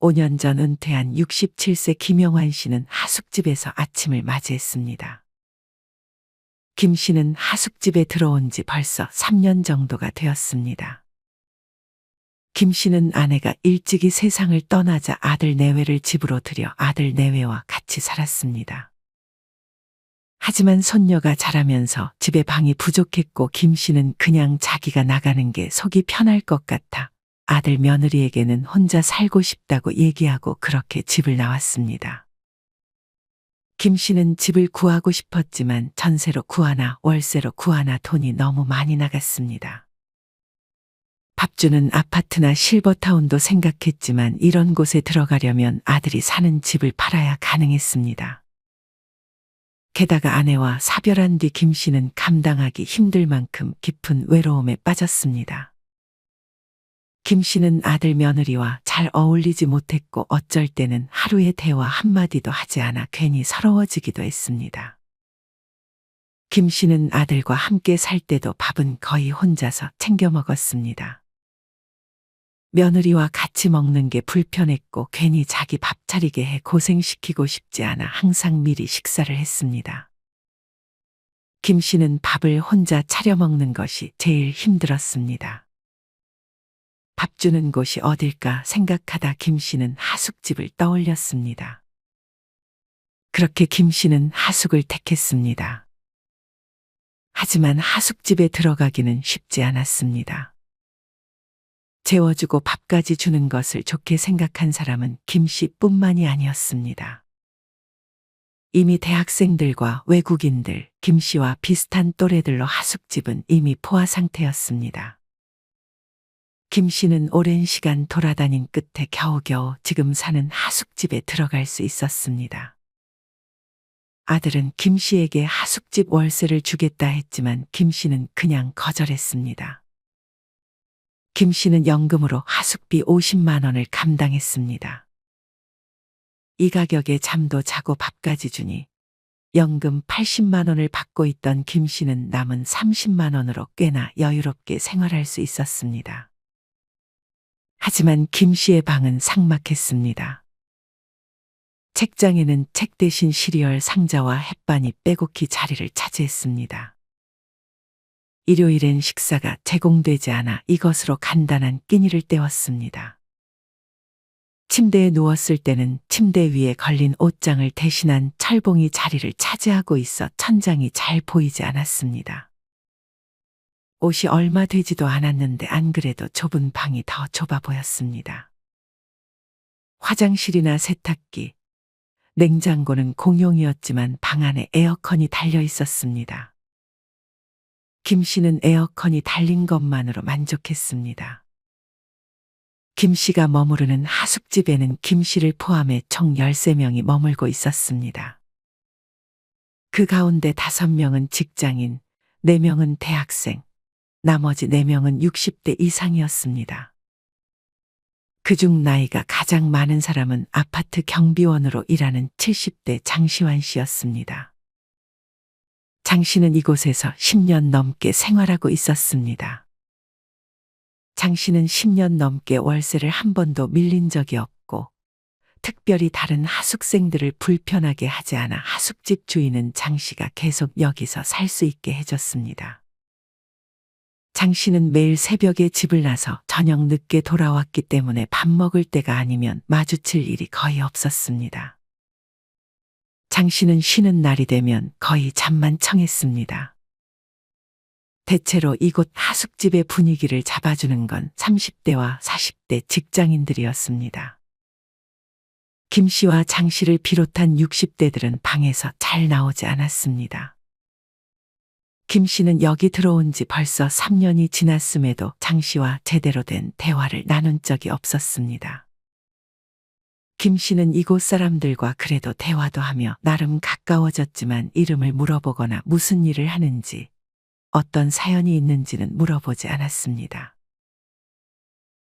5년 전 은퇴한 67세 김영환 씨는 하숙집에서 아침을 맞이했습니다. 김 씨는 하숙집에 들어온 지 벌써 3년 정도가 되었습니다. 김 씨는 아내가 일찍이 세상을 떠나자 아들 내외를 집으로 들여 아들 내외와 같이 살았습니다. 하지만 손녀가 자라면서 집에 방이 부족했고 김 씨는 그냥 자기가 나가는 게 속이 편할 것 같아 아들 며느리에게는 혼자 살고 싶다고 얘기하고 그렇게 집을 나왔습니다. 김 씨는 집을 구하고 싶었지만 전세로 구하나 월세로 구하나 돈이 너무 많이 나갔습니다. 밥 주는 아파트나 실버타운도 생각했지만 이런 곳에 들어가려면 아들이 사는 집을 팔아야 가능했습니다. 게다가 아내와 사별한 뒤 김 씨는 감당하기 힘들 만큼 깊은 외로움에 빠졌습니다. 김 씨는 아들 며느리와 잘 어울리지 못했고 어쩔 때는 하루에 대화 한마디도 하지 않아 괜히 서러워지기도 했습니다. 김 씨는 아들과 함께 살 때도 밥은 거의 혼자서 챙겨 먹었습니다. 며느리와 같이 먹는 게 불편했고 괜히 자기 밥 차리게 해 고생시키고 싶지 않아 항상 미리 식사를 했습니다. 김 씨는 밥을 혼자 차려 먹는 것이 제일 힘들었습니다. 밥 주는 곳이 어딜까 생각하다 김 씨는 하숙집을 떠올렸습니다. 그렇게 김 씨는 하숙을 택했습니다. 하지만 하숙집에 들어가기는 쉽지 않았습니다. 재워주고 밥까지 주는 것을 좋게 생각한 사람은 김 씨뿐만이 아니었습니다. 이미 대학생들과 외국인들, 김 씨와 비슷한 또래들로 하숙집은 이미 포화 상태였습니다. 김 씨는 오랜 시간 돌아다닌 끝에 겨우겨우 지금 사는 하숙집에 들어갈 수 있었습니다. 아들은 김 씨에게 하숙집 월세를 주겠다 했지만 김 씨는 그냥 거절했습니다. 김 씨는 연금으로 하숙비 50만 원을 감당했습니다. 이 가격에 잠도 자고 밥까지 주니 연금 80만 원을 받고 있던 김 씨는 남은 30만 원으로 꽤나 여유롭게 생활할 수 있었습니다. 하지만 김 씨의 방은 삭막했습니다. 책장에는 책 대신 시리얼 상자와 햇반이 빼곡히 자리를 차지했습니다. 일요일엔 식사가 제공되지 않아 이것으로 간단한 끼니를 때웠습니다. 침대에 누웠을 때는 침대 위에 걸린 옷장을 대신한 철봉이 자리를 차지하고 있어 천장이 잘 보이지 않았습니다. 옷이 얼마 되지도 않았는데 안 그래도 좁은 방이 더 좁아 보였습니다. 화장실이나 세탁기, 냉장고는 공용이었지만 방 안에 에어컨이 달려 있었습니다. 김 씨는 에어컨이 달린 것만으로 만족했습니다. 김 씨가 머무르는 하숙집에는 김 씨를 포함해 총 13명이 머물고 있었습니다. 그 가운데 5명은 직장인, 4명은 대학생, 나머지 4명은 60대 이상이었습니다. 그중 나이가 가장 많은 사람은 아파트 경비원으로 일하는 70대 장시환 씨였습니다. 장 씨는 이곳에서 10년 넘게 생활하고 있었습니다. 장 씨는 10년 넘게 월세를 한 번도 밀린 적이 없고 특별히 다른 하숙생들을 불편하게 하지 않아 하숙집 주인은 장 씨가 계속 여기서 살 수 있게 해줬습니다. 장 씨는 매일 새벽에 집을 나서 저녁 늦게 돌아왔기 때문에 밥 먹을 때가 아니면 마주칠 일이 거의 없었습니다. 장 씨는 쉬는 날이 되면 거의 잠만 청했습니다. 대체로 이곳 하숙집의 분위기를 잡아주는 건 30대와 40대 직장인들이었습니다. 김 씨와 장 씨를 비롯한 60대들은 방에서 잘 나오지 않았습니다. 김 씨는 여기 들어온 지 벌써 3년이 지났음에도 장 씨와 제대로 된 대화를 나눈 적이 없었습니다. 김 씨는 이곳 사람들과 그래도 대화도 하며 나름 가까워졌지만 이름을 물어보거나 무슨 일을 하는지, 어떤 사연이 있는지는 물어보지 않았습니다.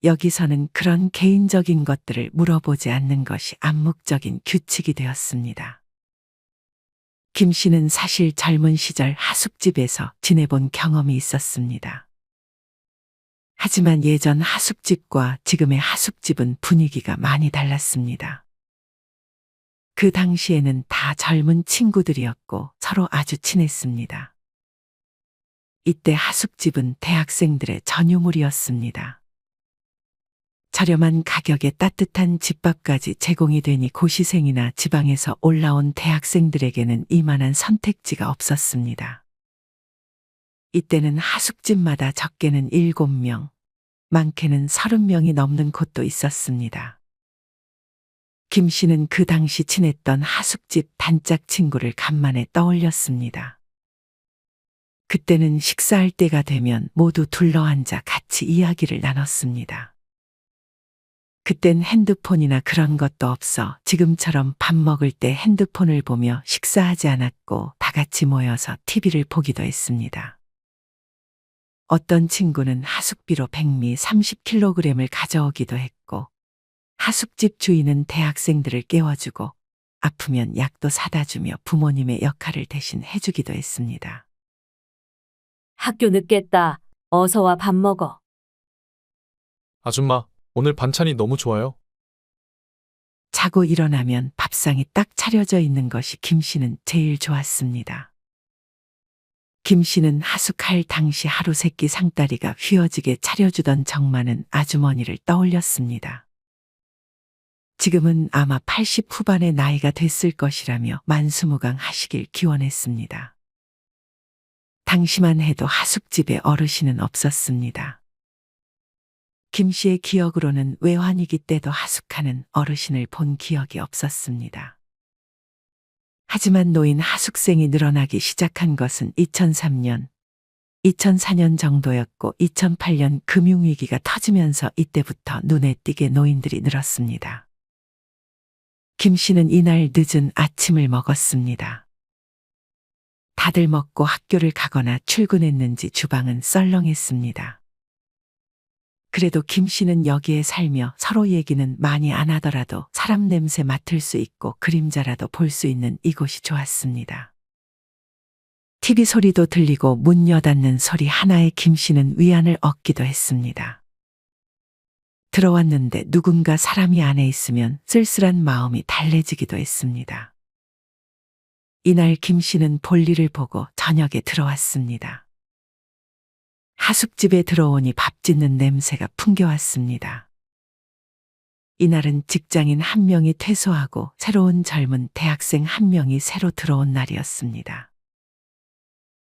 여기서는 그런 개인적인 것들을 물어보지 않는 것이 암묵적인 규칙이 되었습니다. 김 씨는 사실 젊은 시절 하숙집에서 지내본 경험이 있었습니다. 하지만 예전 하숙집과 지금의 하숙집은 분위기가 많이 달랐습니다. 그 당시에는 다 젊은 친구들이었고 서로 아주 친했습니다. 이때 하숙집은 대학생들의 전유물이었습니다. 저렴한 가격에 따뜻한 집밥까지 제공이 되니 고시생이나 지방에서 올라온 대학생들에게는 이만한 선택지가 없었습니다. 이때는 하숙집마다 적게는 7명, 많게는 30명이 넘는 곳도 있었습니다. 김 씨는 그 당시 친했던 하숙집 단짝 친구를 간만에 떠올렸습니다. 그때는 식사할 때가 되면 모두 둘러앉아 같이 이야기를 나눴습니다. 그땐 핸드폰이나 그런 것도 없어 지금처럼 밥 먹을 때 핸드폰을 보며 식사하지 않았고 다 같이 모여서 TV를 보기도 했습니다. 어떤 친구는 하숙비로 백미 30kg을 가져오기도 했고, 하숙집 주인은 대학생들을 깨워주고 아프면 약도 사다 주며 부모님의 역할을 대신 해주기도 했습니다. 학교 늦겠다. 어서 와 밥 먹어. 아줌마, 오늘 반찬이 너무 좋아요. 자고 일어나면 밥상이 딱 차려져 있는 것이 김 씨는 제일 좋았습니다. 김 씨는 하숙할 당시 하루 세끼 상다리가 휘어지게 차려주던 정많은 아주머니를 떠올렸습니다. 지금은 아마 80 후반의 나이가 됐을 것이라며 만수무강 하시길 기원했습니다. 당시만 해도 하숙집에 어르신은 없었습니다. 김 씨의 기억으로는 외환위기 때도 하숙하는 어르신을 본 기억이 없었습니다. 하지만 노인 하숙생이 늘어나기 시작한 것은 2003년, 2004년 정도였고 2008년 금융위기가 터지면서 이때부터 눈에 띄게 노인들이 늘었습니다. 김 씨는 이날 늦은 아침을 먹었습니다. 다들 먹고 학교를 가거나 출근했는지 주방은 썰렁했습니다. 그래도 김 씨는 여기에 살며 서로 얘기는 많이 안 하더라도 사람 냄새 맡을 수 있고 그림자라도 볼 수 있는 이곳이 좋았습니다. TV 소리도 들리고 문 여닫는 소리 하나에 김 씨는 위안을 얻기도 했습니다. 들어왔는데 누군가 사람이 안에 있으면 쓸쓸한 마음이 달래지기도 했습니다. 이날 김 씨는 볼일을 보고 저녁에 들어왔습니다. 하숙집에 들어오니 밥 짓는 냄새가 풍겨왔습니다. 이날은 직장인 한 명이 퇴소하고 새로운 젊은 대학생 한 명이 새로 들어온 날이었습니다.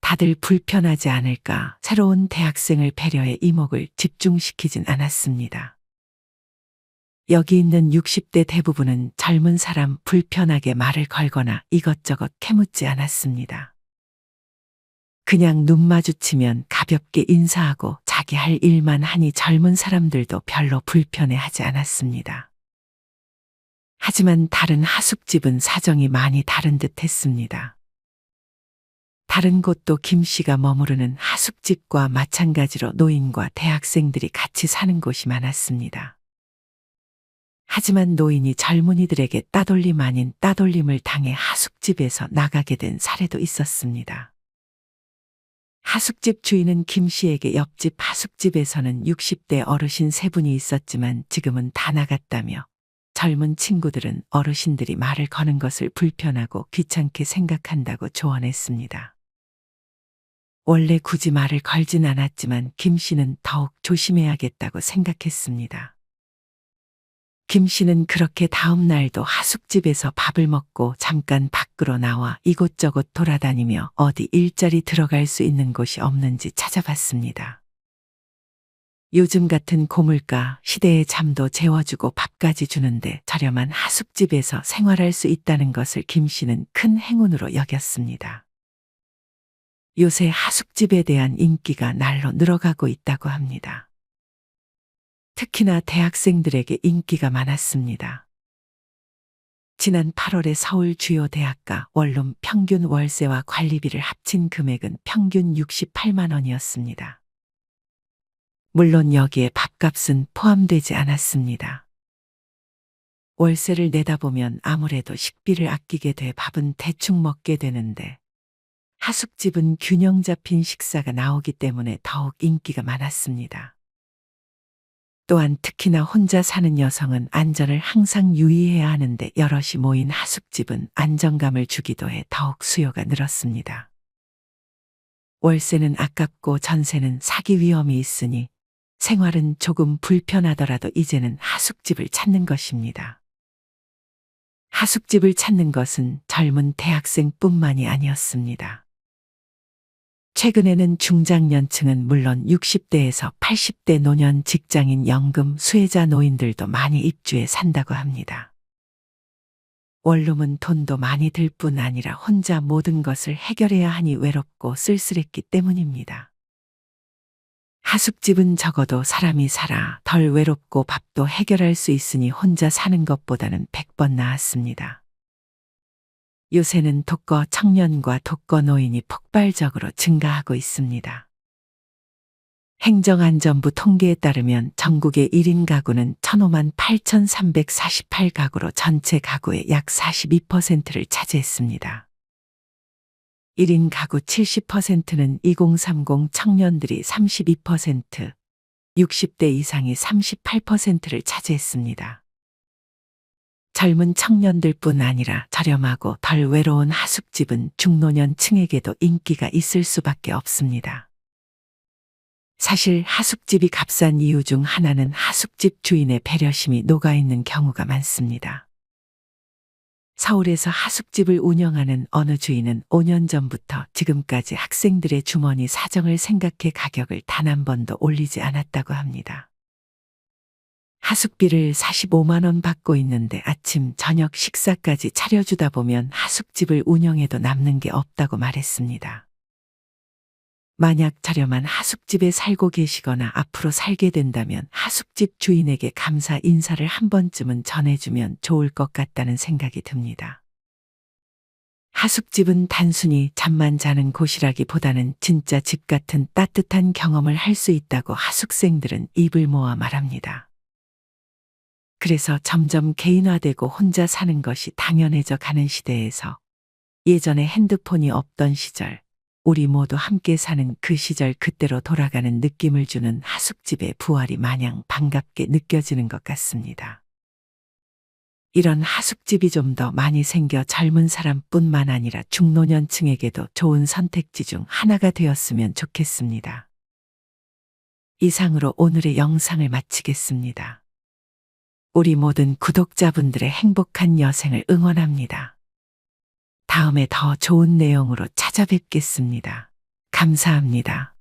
다들 불편하지 않을까 새로운 대학생을 배려해 이목을 집중시키진 않았습니다. 여기 있는 60대 대부분은 젊은 사람 불편하게 말을 걸거나 이것저것 캐묻지 않았습니다. 그냥 눈 마주치면 가볍게 인사하고 자기 할 일만 하니 젊은 사람들도 별로 불편해하지 않았습니다. 하지만 다른 하숙집은 사정이 많이 다른 듯 했습니다. 다른 곳도 김 씨가 머무르는 하숙집과 마찬가지로 노인과 대학생들이 같이 사는 곳이 많았습니다. 하지만 노인이 젊은이들에게 따돌림 아닌 따돌림을 당해 하숙집에서 나가게 된 사례도 있었습니다. 하숙집 주인은 김 씨에게 옆집 하숙집에서는 60대 어르신 3분이 있었지만 지금은 다 나갔다며 젊은 친구들은 어르신들이 말을 거는 것을 불편하고 귀찮게 생각한다고 조언했습니다. 원래 굳이 말을 걸진 않았지만 김 씨는 더욱 조심해야겠다고 생각했습니다. 김 씨는 그렇게 다음 날도 하숙집에서 밥을 먹고 잠깐 밖으로 나와 이곳저곳 돌아다니며 어디 일자리 들어갈 수 있는 곳이 없는지 찾아봤습니다. 요즘 같은 고물가 시대에 잠도 재워주고 밥까지 주는데 저렴한 하숙집에서 생활할 수 있다는 것을 김 씨는 큰 행운으로 여겼습니다. 요새 하숙집에 대한 인기가 날로 늘어가고 있다고 합니다. 특히나 대학생들에게 인기가 많았습니다. 지난 8월에 서울 주요 대학가 원룸 평균 월세와 관리비를 합친 금액은 평균 68만 원이었습니다. 물론 여기에 밥값은 포함되지 않았습니다. 월세를 내다보면 아무래도 식비를 아끼게 돼 밥은 대충 먹게 되는데 하숙집은 균형 잡힌 식사가 나오기 때문에 더욱 인기가 많았습니다. 또한 특히나 혼자 사는 여성은 안전을 항상 유의해야 하는데 여럿이 모인 하숙집은 안정감을 주기도 해 더욱 수요가 늘었습니다. 월세는 아깝고 전세는 사기 위험이 있으니 생활은 조금 불편하더라도 이제는 하숙집을 찾는 것입니다. 하숙집을 찾는 것은 젊은 대학생뿐만이 아니었습니다. 최근에는 중장년층은 물론 60대에서 80대 노년 직장인 연금 수혜자 노인들도 많이 입주해 산다고 합니다. 원룸은 돈도 많이 들 뿐 아니라 혼자 모든 것을 해결해야 하니 외롭고 쓸쓸했기 때문입니다. 하숙집은 적어도 사람이 살아 덜 외롭고 밥도 해결할 수 있으니 혼자 사는 것보다는 100번 나았습니다. 요새는 독거 청년과 독거 노인이 폭발적으로 증가하고 있습니다. 행정안전부 통계에 따르면 전국의 1인 가구는 1,005만 8,348가구로 전체 가구의 약 42%를 차지했습니다. 1인 가구 70%는 2030 청년들이 32%, 60대 이상이 38%를 차지했습니다. 젊은 청년들뿐 아니라 저렴하고 덜 외로운 하숙집은 중노년층에게도 인기가 있을 수밖에 없습니다. 사실 하숙집이 값싼 이유 중 하나는 하숙집 주인의 배려심이 녹아있는 경우가 많습니다. 서울에서 하숙집을 운영하는 어느 주인은 5년 전부터 지금까지 학생들의 주머니 사정을 생각해 가격을 단 한 번도 올리지 않았다고 합니다. 하숙비를 45만 원 받고 있는데 아침, 저녁 식사까지 차려주다 보면 하숙집을 운영해도 남는 게 없다고 말했습니다. 만약 저렴한 하숙집에 살고 계시거나 앞으로 살게 된다면 하숙집 주인에게 감사 인사를 한 번쯤은 전해주면 좋을 것 같다는 생각이 듭니다. 하숙집은 단순히 잠만 자는 곳이라기보다는 진짜 집 같은 따뜻한 경험을 할 수 있다고 하숙생들은 입을 모아 말합니다. 그래서 점점 개인화되고 혼자 사는 것이 당연해져 가는 시대에서 예전에 핸드폰이 없던 시절, 우리 모두 함께 사는 그 시절 그때로 돌아가는 느낌을 주는 하숙집의 부활이 마냥 반갑게 느껴지는 것 같습니다. 이런 하숙집이 좀 더 많이 생겨 젊은 사람뿐만 아니라 중노년층에게도 좋은 선택지 중 하나가 되었으면 좋겠습니다. 이상으로 오늘의 영상을 마치겠습니다. 우리 모든 구독자분들의 행복한 여생을 응원합니다. 다음에 더 좋은 내용으로 찾아뵙겠습니다. 감사합니다.